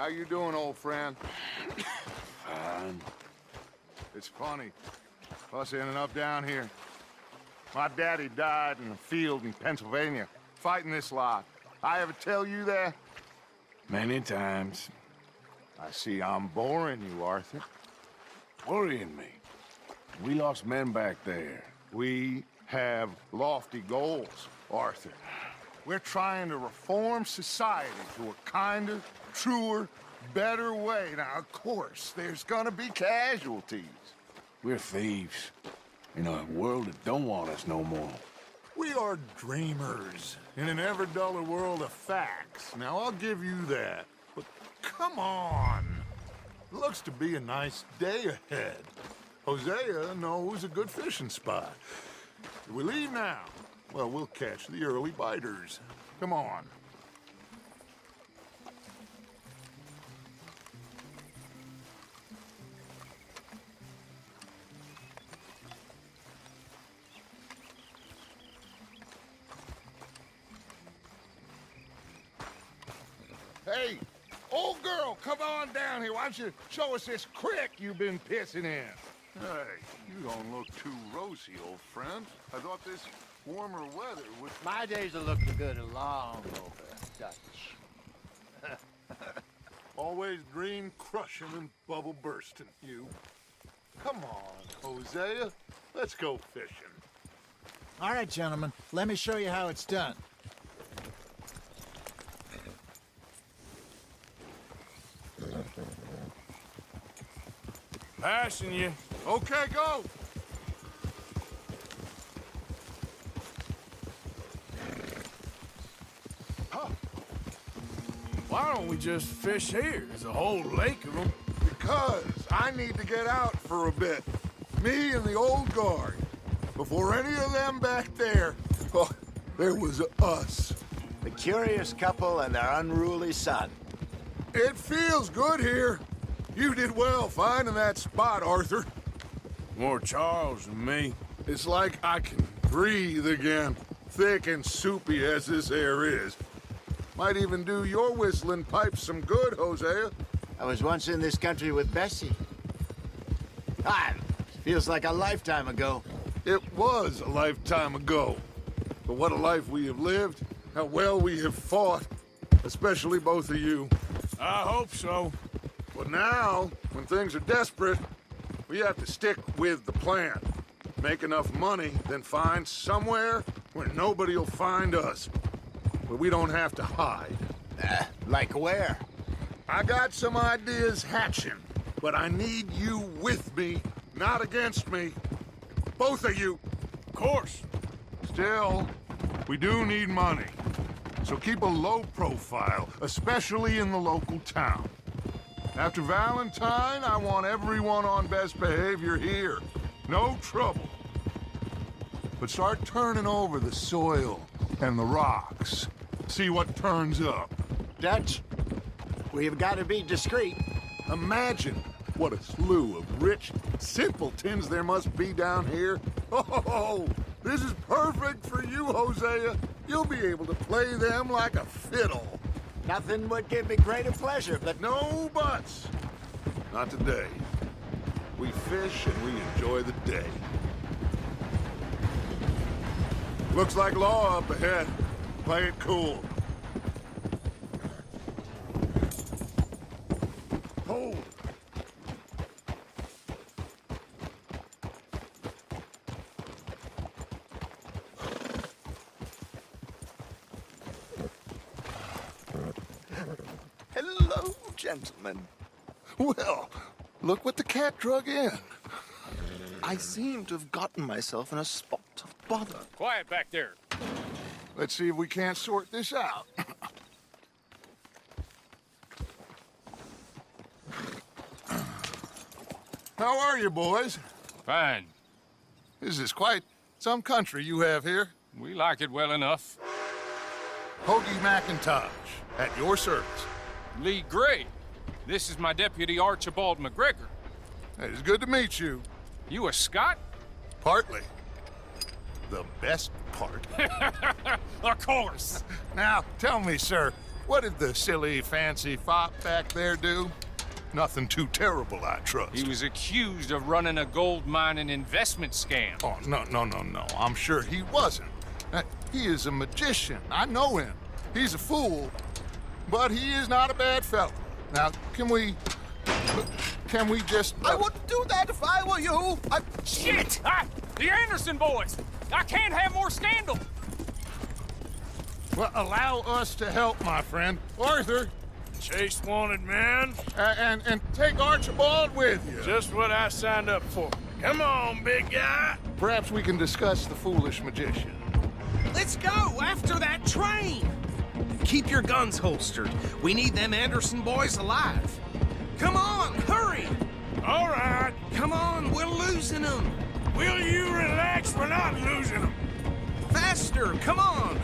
How you doing, old friend? Fine. It's funny. Us ending up down here. My daddy died in a field in Pennsylvania, fighting this lot. I ever tell you that? Many times. I see I'm boring you, Arthur. Worrying me. We lost men back there. We have lofty goals, Arthur. We're trying to reform society to a kinder, truer, better way. Now, of course, there's gonna be casualties. We're thieves. In a world that don't want us no more. We are dreamers in an ever duller world of facts. Now, I'll give you that. But come on. Looks to be a nice day ahead. Hosea knows a good fishing spot. If we leave now, well, we'll catch the early biters. Come on. Hey, old girl, come on down here. Why don't you show us this crick you've been pissing in? Hey, you don't look too rosy, old friend. I thought this warmer weather would... My days are looking good and long over, Dutch. Always dream crushing and bubble bursting, you. Come on, Hosea. Let's go fishing. All right, gentlemen, let me show you how it's done. Passing you. Okay, go. Why don't we just fish here? There's a whole lake of them. Because I need to get out for a bit. Me and the old guard. Before any of them back there, oh, there was us. The curious couple and their unruly son. It feels good here. You did well finding that spot, Arthur. More Charles than me. It's like I can breathe again, thick and soupy as this air is. Might even do your whistling pipes some good, Hosea. I was once in this country with Bessie. Ah, feels like a lifetime ago. It was a lifetime ago. But what a life we have lived, how well we have fought, especially both of you. I hope so. But now, when things are desperate, we have to stick with the plan. Make enough money, then find somewhere where nobody will find us. Where we don't have to hide. Like where? I got some ideas hatching, but I need you with me, not against me. Both of you. Of course. Still, we do need money. So keep a low profile, especially in the local town. After Valentine, I want everyone on best behavior here. No trouble. But start turning over the soil and the rocks. See what turns up. Dutch, we've got to be discreet. Imagine what a slew of rich simpletons there must be down here. Oh, this is perfect for you, Hosea. You'll be able to play them like a fiddle. Nothing would give me greater pleasure, but No buts. Not today. We fish and we enjoy the day. Looks like law up ahead. Play it cool. Hold. hello, gentlemen. Well, look what the cat drug in. I seem to have gotten myself in a spot of bother. Quiet back there. Let's see if we can't sort this out. How are you, boys? Fine. This is quite some country you have here. We like it well enough. Hoagie McIntosh, at your service. Lee Gray. This is my deputy Archibald McGregor. It's good to meet you. You a Scot? Partly. The best part. Of course. Now, tell me, sir, What did the silly, fancy fop back there do? Nothing too terrible, I trust. He was accused of running a gold mining investment scam. Oh, no. I'm sure he wasn't. He is a magician. I know him. He's a fool, but he is not a bad fellow. Now, can we just... I wouldn't do that if I were you. Shit! The Anderson boys! I can't have more scandal! Well, allow us to help, my friend. Arthur. Chase wanted man. And take Archibald with you. Just what I signed up for. Come on, big guy. Perhaps we can discuss the foolish magician. Let's go after that train! Keep your guns holstered. We need them Anderson boys alive. Come on, hurry! All right. Come on, we're losing them. Will you relax? We're not losing them. Faster, come on.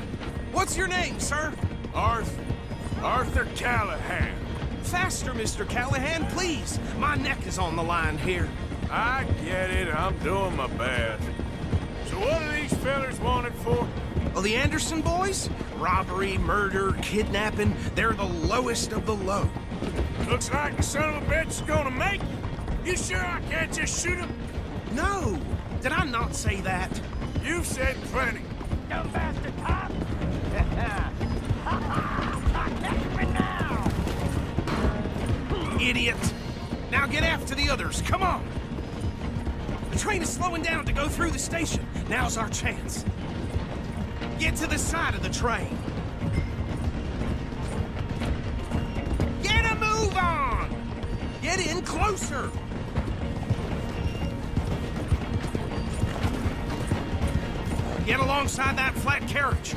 What's your name, sir? Arthur Callahan. Faster, Mr. Callahan, please. My neck is on the line here. I get it. I'm doing my best. So what are these fellers wanted for? Well, the Anderson boys? Robbery, murder, kidnapping. They're the lowest of the low. Looks like the son of a bitch is gonna make it. You sure I can't just shoot him? No! Did I not say that? You've said plenty. Dumb bastard cop! Catch me now! Idiot! Now get after the others, come on! The train is slowing down to go through the station. Now's our chance. Get to the side of the train. Get a move on! Get in closer! Get alongside that flat carriage.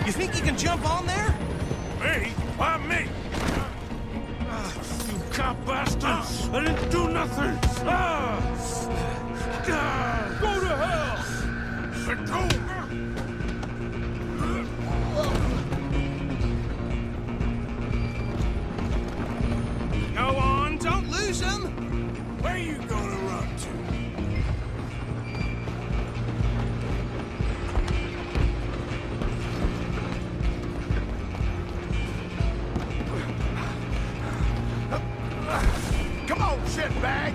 You think you can jump on there? Me? Why me? You cop bastard! I didn't do nothing! Go to hell! Let go! Go on, don't lose them! Where you gonna run to? Come on, shitbag!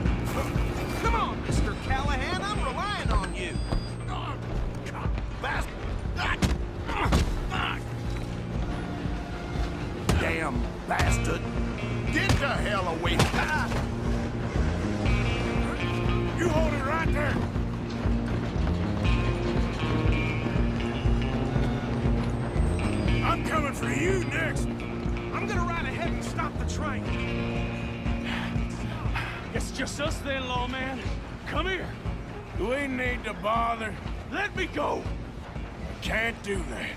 Come on, Mr. Callahan, I'm relying on you. Damn bastard! Get the hell away! You hold it right there! I'm coming for you next! I'm gonna ride ahead and stop the train. It's just us then, lawman. Come here. Do we need to bother? Let me go. I can't do that.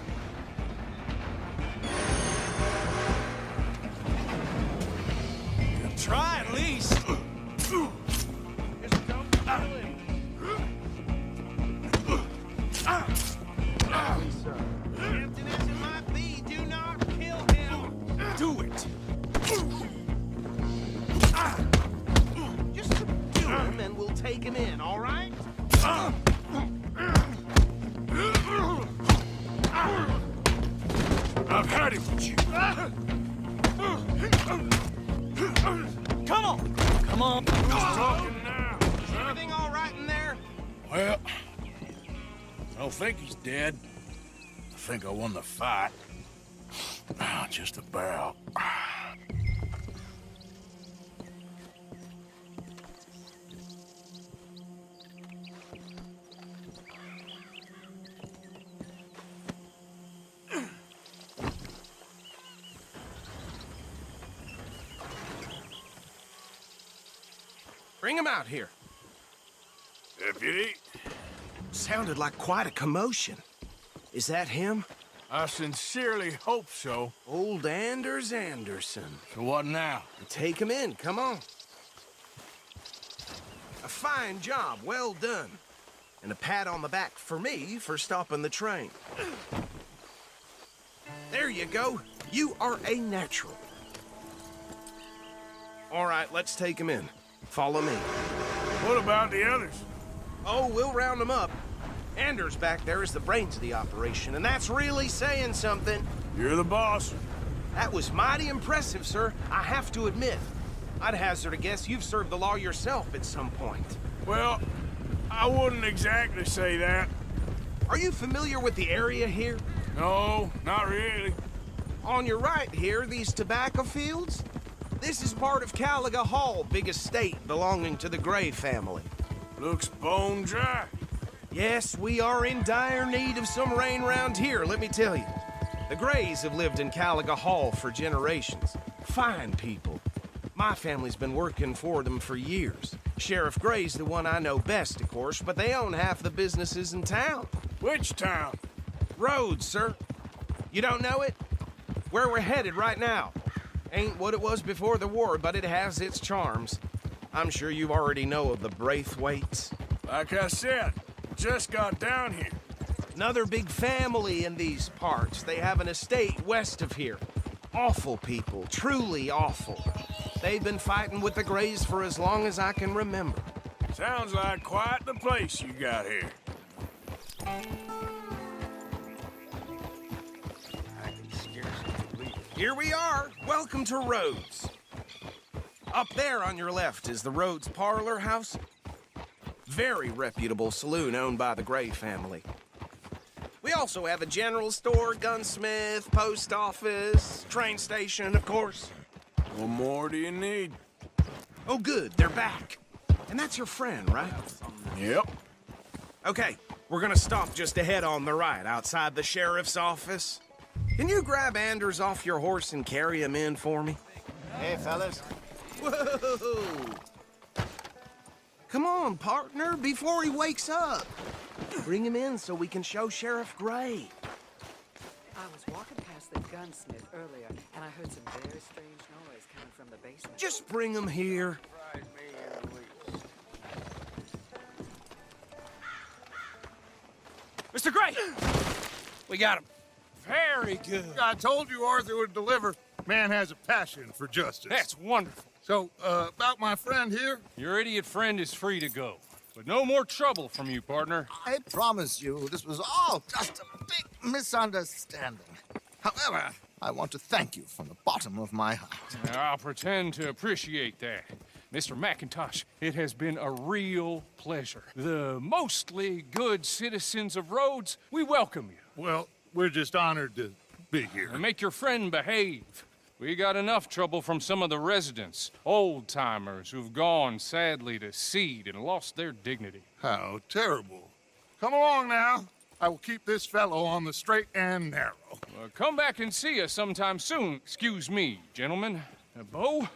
Try at least. Just don't kill him. Tempting as it might be, do not kill him. Do it! Just subdue him and we'll take him in, all right? I've had it with you. Come on. Come on. Who's talking now? Is everything all right in there? Well, I don't think he's dead. I think I won the fight. Just about. Bring him out here. Deputy, Sounded like quite a commotion. Is that him? I sincerely hope so. Old Anders Anderson. So what now? Take him in, come on. A fine job, well done. And a pat on the back for me for stopping the train. There you go. You are a natural. All right, let's take him in. Follow me. What about the others? Oh, we'll round them up. Anders back there is the brains of the operation, and that's really saying something. You're the boss. That was mighty impressive, sir. I have to admit. I'd hazard a guess you've served the law yourself at some point. Well, I wouldn't exactly say that. Are you familiar with the area here? No, not really. On your right here, these tobacco fields? This is part of Caliga Hall, big estate belonging to the Gray family. Looks bone dry. Yes, we are in dire need of some rain round here, let me tell you. The Grays have lived in Caliga Hall for generations. Fine people. My family's been working for them for years. Sheriff Gray's the one I know best, of course, but they own half the businesses in town. Which town? Rhodes, sir. You don't know it? Where we're headed right now. Ain't what it was before the war, but it has its charms. I'm sure you already know of the Braithwaites. Like I said, just got down here. Another big family in these parts. They have an estate west of here. Awful people, truly awful. They've been fighting with the Grays for as long as I can remember. Sounds like quite the place you got here. Here we are. Welcome to Rhodes. Up there on your left is the Rhodes Parlor House. Very reputable saloon owned by the Gray family. We also have a general store, gunsmith, post office, train station, of course. What more do you need? Oh, good, they're back. And that's your friend, right? Yep. Okay, we're gonna stop just ahead on the right, outside the sheriff's office. Can you grab Anders off your horse and carry him in for me? Hey, fellas. Whoa! Come on, partner, before he wakes up. Bring him in so we can show Sheriff Gray. I was walking past the gunsmith earlier, and I heard some very strange noise coming from the basement. Just bring him here. Mr. Gray! We got him. Very good. I told you Arthur would deliver. Man has a passion for justice. That's wonderful. So, about my friend here? Your idiot friend is free to go. But no more trouble from you, partner. I promise you, this was all just a big misunderstanding. However, I want to thank you from the bottom of my heart. I'll pretend to appreciate that. Mr. McIntosh, it has been a real pleasure. The mostly good citizens of Rhodes, we welcome you. Well, we're just honored to be here. And make your friend behave. We got enough trouble from some of the residents, old-timers who've gone, sadly, to seed and lost their dignity. How terrible. Come along now. I will keep this fellow on the straight and narrow. Come back and see us sometime soon. Excuse me, gentlemen. Bo,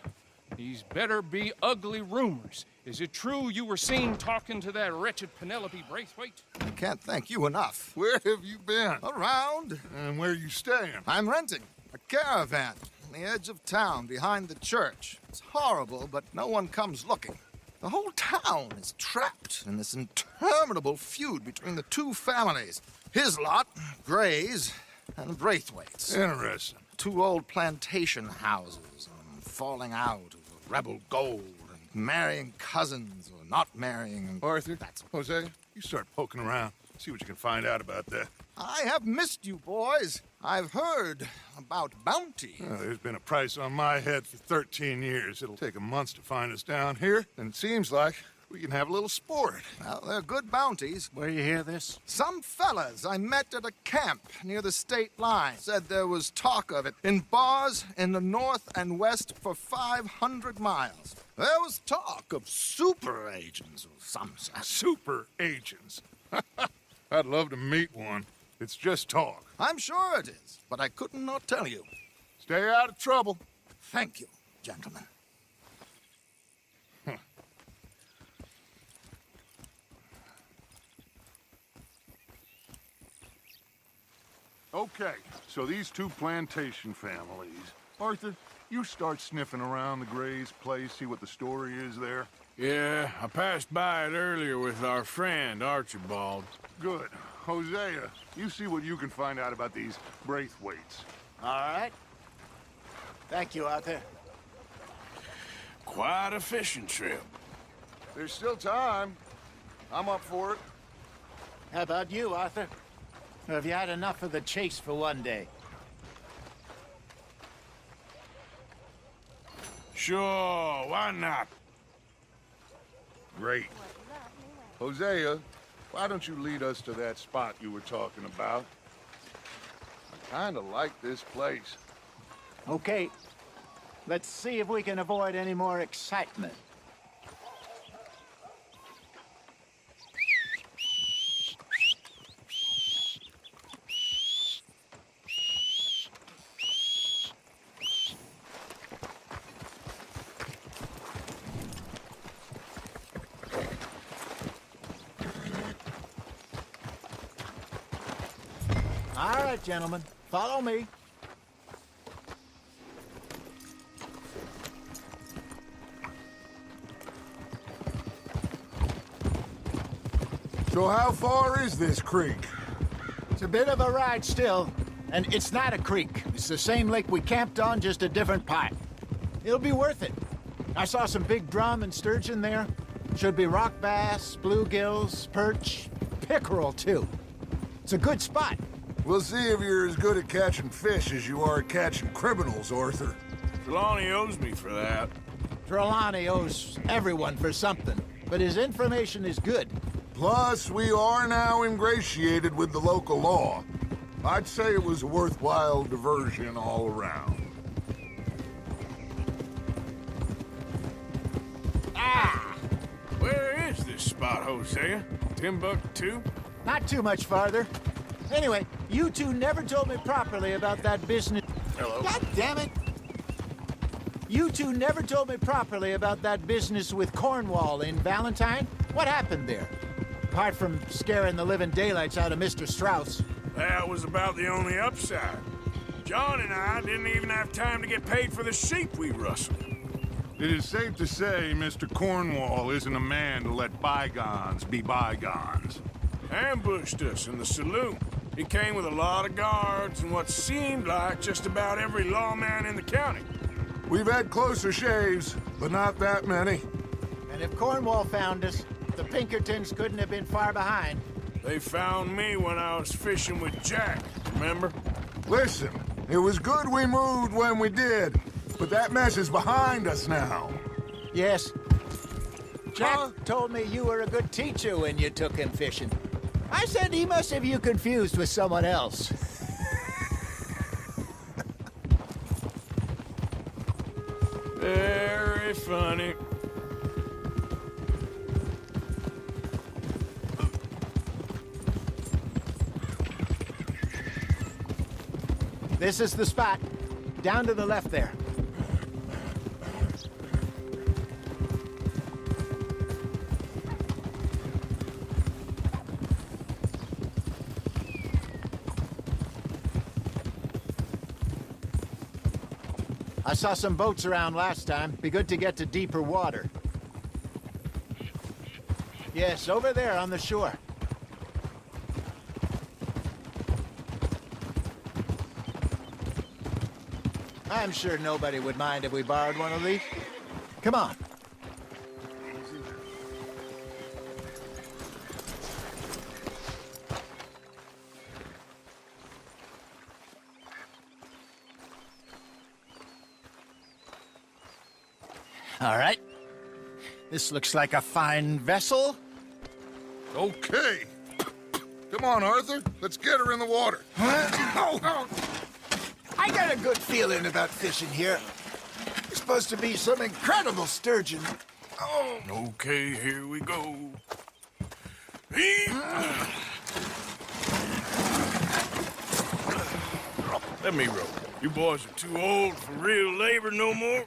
these better be ugly rumors. Is it true you were seen talking to that wretched Penelope Braithwaite? I can't thank you enough. Where have you been? Around. And where you staying? I'm renting a caravan on the edge of town behind the church. It's horrible, but no one comes looking. The whole town is trapped in this interminable feud between the two families. His lot, Gray's, and Braithwaite's. Interesting. Two old plantation houses, falling out of rebel gold, and marrying cousins or not marrying. And Arthur, Jose, you start poking around. See what you can find out about that. I have missed you, boys. I've heard about bounty. Well, there's been a price on my head for 13 years. It'll take 'em months to find us down here, and it seems like we can have a little sport. Well, they're good bounties. Where you hear this? Some fellas I met at a camp near the state line said there was talk of it in bars in the north and west for 500 miles. There was talk of super agents of some sort. Super agents. I'd love to meet one. It's just talk. I'm sure it is, but I couldn't not tell you. Stay out of trouble. Thank you, gentlemen. Okay, so these two plantation families. Arthur, you start sniffing around the Gray's place, see what the story is there. Yeah, I passed by it earlier with our friend, Archibald. Good. Hosea, you see what you can find out about these Braithwaites. All right. Thank you, Arthur. Quite a fishing trip. There's still time. I'm up for it. How about you, Arthur? Or have you had enough of the chase for one day? Sure, why not? Great. Hosea, why don't you lead us to that spot you were talking about? I kinda like this place. Okay. Let's see if we can avoid any more excitement. All right, gentlemen, follow me. So how far is this creek? It's a bit of a ride still, and it's not a creek. It's the same lake we camped on, just a different part. It'll be worth it. I saw some big drum and sturgeon there. Should be rock bass, bluegills, perch, pickerel too. It's a good spot. We'll see if you're as good at catching fish as you are at catching criminals, Arthur. Trelawney owes me for that. Trelawney owes everyone for something, but his information is good. Plus, we are now ingratiated with the local law. I'd say it was a worthwhile diversion all around. Where is this spot, Hosea? Timbuktu? Not too much farther. Anyway, you two never told me properly about that business. Hello? God damn it! You two never told me properly about that business with Cornwall in Valentine. What happened there? Apart from scaring the living daylights out of Mr. Strauss. That was about the only upside. John and I didn't even have time to get paid for the sheep we rustled. It is safe to say Mr. Cornwall isn't a man to let bygones be bygones. Ambushed us in the saloon. He came with a lot of guards and what seemed like just about every lawman in the county. We've had closer shaves, but not that many. And if Cornwall found us, the Pinkertons couldn't have been far behind. They found me when I was fishing with Jack, remember? Listen, it was good we moved when we did, but that mess is behind us now. Yes. Jack told me you were a good teacher when you took him fishing. I said he must have you confused with someone else. Very funny. This is the spot. Down to the left there. I saw some boats around last time. Be good to get to deeper water. Yes, over there on the shore. I'm sure nobody would mind if we borrowed one of these. Come on. All right. This looks like a fine vessel. Okay. Come on, Arthur. Let's get her in the water. I got a good feeling about fishing here. There's supposed to be some incredible sturgeon. Oh. Okay, here we go. Let me row. You boys are too old for real labor no more.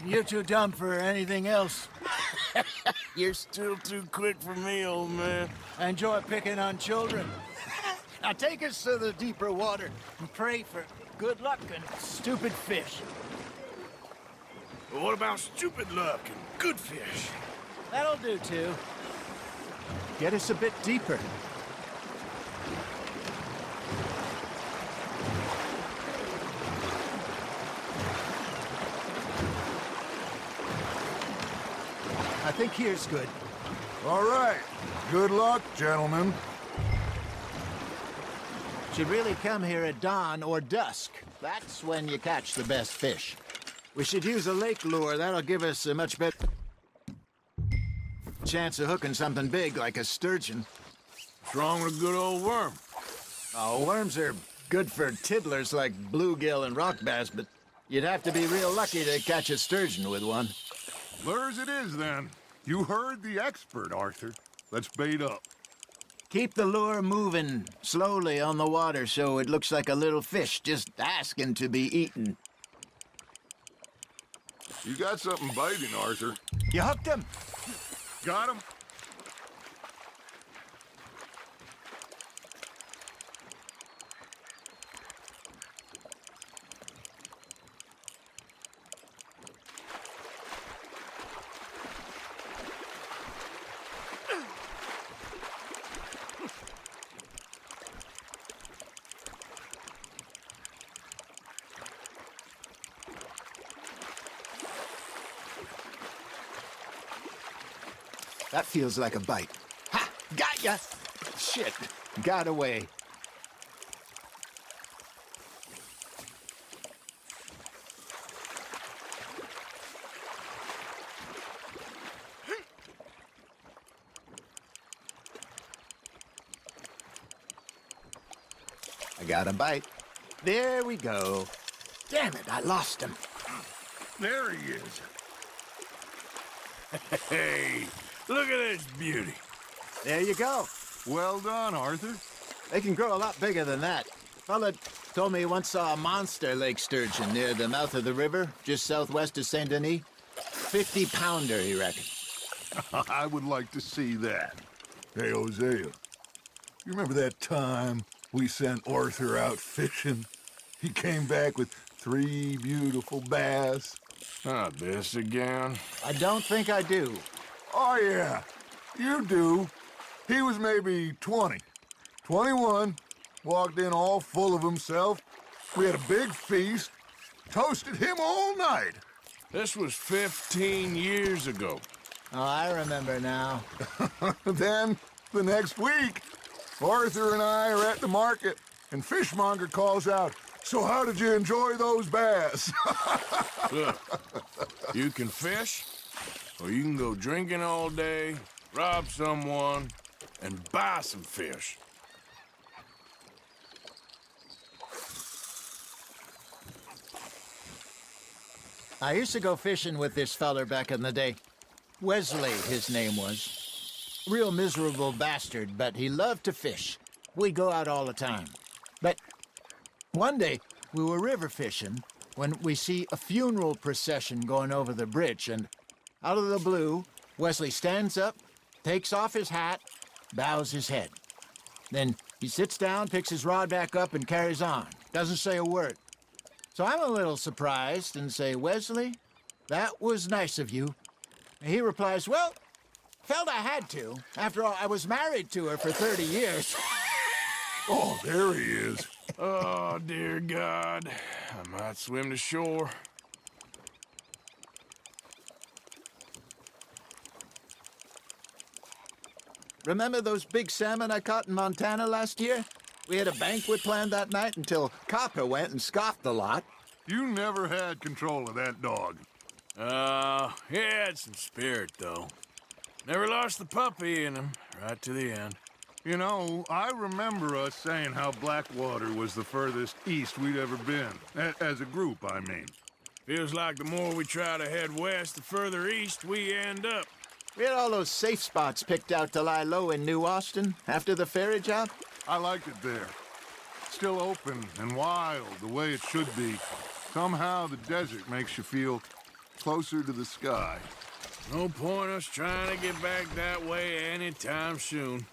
You're too dumb for anything else. You're still too quick for me, old man. I enjoy picking on children. Now take us to the deeper water and pray for good luck and stupid fish. But what about stupid luck and good fish? That'll do, too. Get us a bit deeper. I think here's good. All right. Good luck, gentlemen. Should really come here at dawn or dusk. That's when you catch the best fish. We should use a lake lure. That'll give us a much better chance of hooking something big like a sturgeon. What's wrong with a good old worm? Oh, worms are good for tiddlers like bluegill and rock bass, but you'd have to be real lucky to catch a sturgeon with one. Lures it is, then. You heard the expert, Arthur. Let's bait up. Keep the lure moving slowly on the water so it looks like a little fish just asking to be eaten. You got something biting, Arthur. You hooked him? Got him? That feels like a bite. Ha! Got ya! Shit. Got away. I got a bite. There we go. Damn it, I lost him. There he is. Hey, look at this beauty. There you go. Well done, Arthur. They can grow a lot bigger than that. Fella told me he once saw a monster lake sturgeon near the mouth of the river, just southwest of Saint Denis. 50-pounder, he reckoned. I would like to see that. Hey, Hosea, you remember that time we sent Arthur out fishing? He came back with 3 beautiful bass. Not this again. I don't think I do. Oh, yeah, you do. He was maybe 20, 21, walked in all full of himself. We had a big feast, toasted him all night. This was 15 years ago. Oh, I remember now. Then, the next week, Arthur and I are at the market, and Fishmonger calls out, "So how did you enjoy those bass?" Look, you can fish, or you can go drinking all day, rob someone, and buy some fish. I used to go fishing with this feller back in the day. Wesley, his name was. Real miserable bastard, but he loved to fish. We'd go out all the time. But one day, we were river fishing when we see a funeral procession going over the bridge, and out of the blue, Wesley stands up, takes off his hat, bows his head. Then he sits down, picks his rod back up, and carries on. Doesn't say a word. So I'm a little surprised and say, "Wesley, that was nice of you." And he replies, "Well, felt I had to. After all, I was married to her for 30 years. Oh, there he is. Oh, dear God. I might swim to shore. Remember those big salmon I caught in Montana last year? We had a banquet planned that night until Copper went and scoffed the lot. You never had control of that dog. He had some spirit, though. Never lost the puppy in him, right to the end. You know, I remember us saying how Blackwater was the furthest east we'd ever been. As a group, I mean. Feels like the more we try to head west, the further east we end up. We had all those safe spots picked out to lie low in New Austin after the ferry job. I liked it there. Still open and wild, the way it should be. Somehow the desert makes you feel closer to the sky. No point us trying to get back that way anytime soon.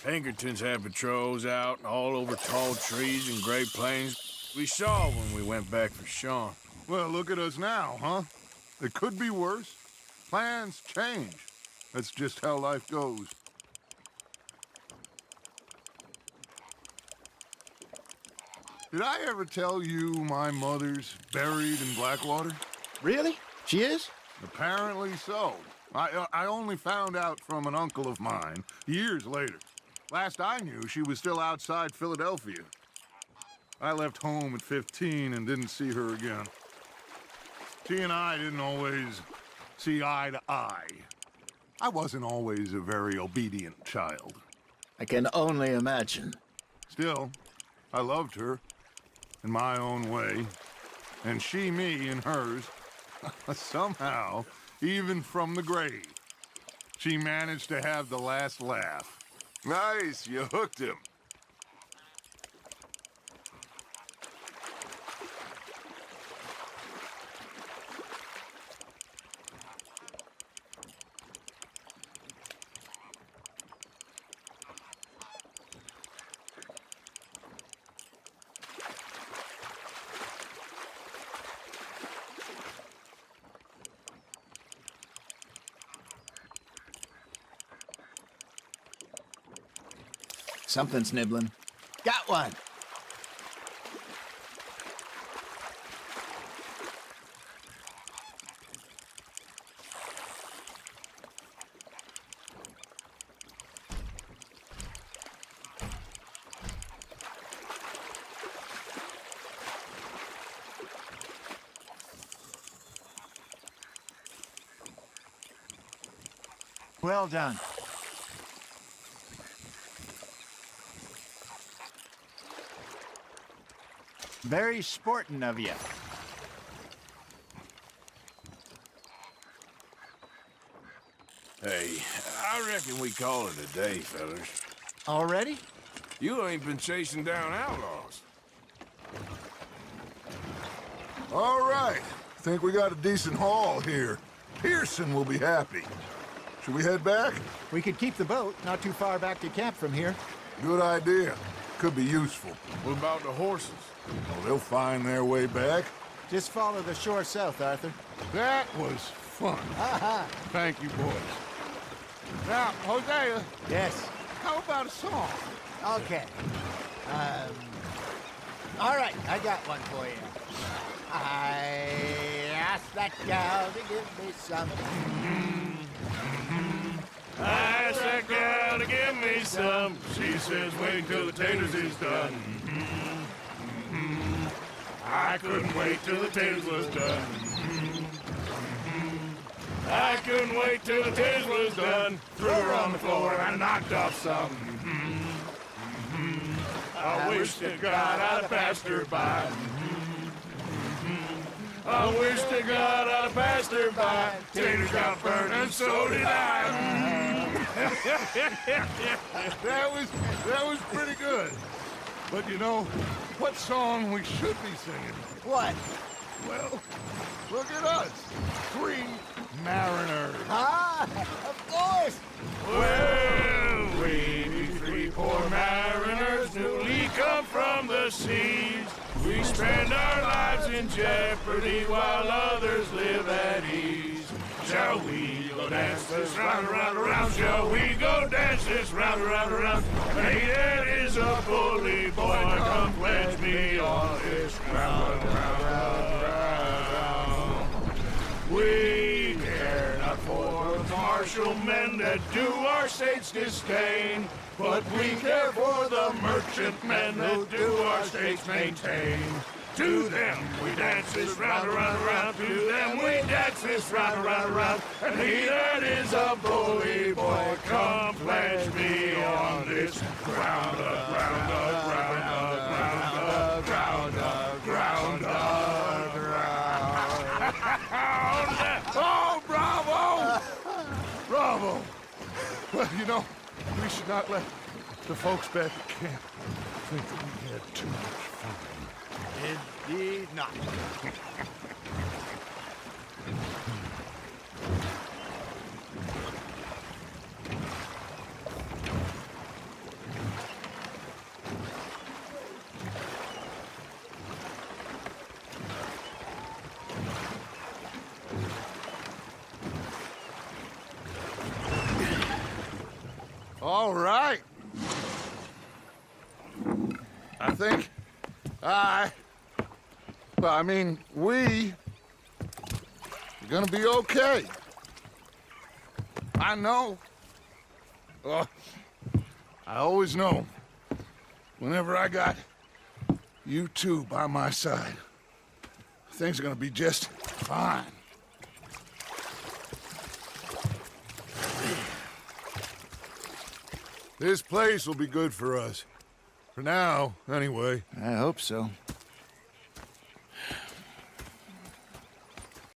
Pinkertons have patrols out all over tall trees and Great Plains. We saw when we went back for Sean. Well, look at us now, huh? It could be worse. Plans change. That's just how life goes. Did I ever tell you my mother's buried in Blackwater? Really? She is? Apparently so. I only found out from an uncle of mine years later. Last I knew, she was still outside Philadelphia. I left home at 15 and didn't see her again. She and I didn't always see eye to eye. I wasn't always a very obedient child. I can only imagine. Still, I loved her in my own way, and she me in hers. Somehow, even from the grave, she managed to have the last laugh. Nice, you hooked him. Something's nibbling. Got one! Well done. Very sporting of you. Hey, I reckon we call it a day, fellas. Already? You ain't been chasing down outlaws. All right. Think we got a decent haul here. Pearson will be happy. Should we head back? We could keep the boat not too far back to camp from here. Good idea. Could be useful. What about the horses? Oh, they'll find their way back. Just follow the shore south, Arthur. That was fun. Thank you, boys. Now, Hosea, Yes. how about a song? Okay. All right, I got one for you. I asked that gal to give me some. I asked that gal to give me some. She says, wait till the taters is done. I couldn't wait till the taters was done. I couldn't wait till the taters was done. Threw her on the floor and knocked off some. I wish to God I'd passed her by. I wish to God I'd passed her by. Taters got burned and so did I. That was pretty good. But you know, what song we should be singing? What? Well, look at us. 3 mariners. Ah, of course. Well, we be 3 poor mariners newly come from the seas. We spend our lives in jeopardy while others live at ease. Shall we go dance this round, around, around? Shall we go dance this round, around, around? Hey, that is a bully boy. Come pledge me on this round, round, round, round. We care not for the martial men that do our state's disdain, but we care for the merchantmen that do our states maintain. To them we dance this round, around, around. To them we dance this round, around, around. And he that is a bully boy, come pledge me on this ground up, ground up, ground up, ground up, ground up, ground up, ground up. Oh, bravo! Bravo! Well, you know, we should not let the folks back at camp think that we had too much fun. Indeed not. All right. I think we are gonna be okay. I know. I always know. Whenever I got you two by my side, Things are gonna be just fine. This place will be good for us. For now, anyway. I hope so.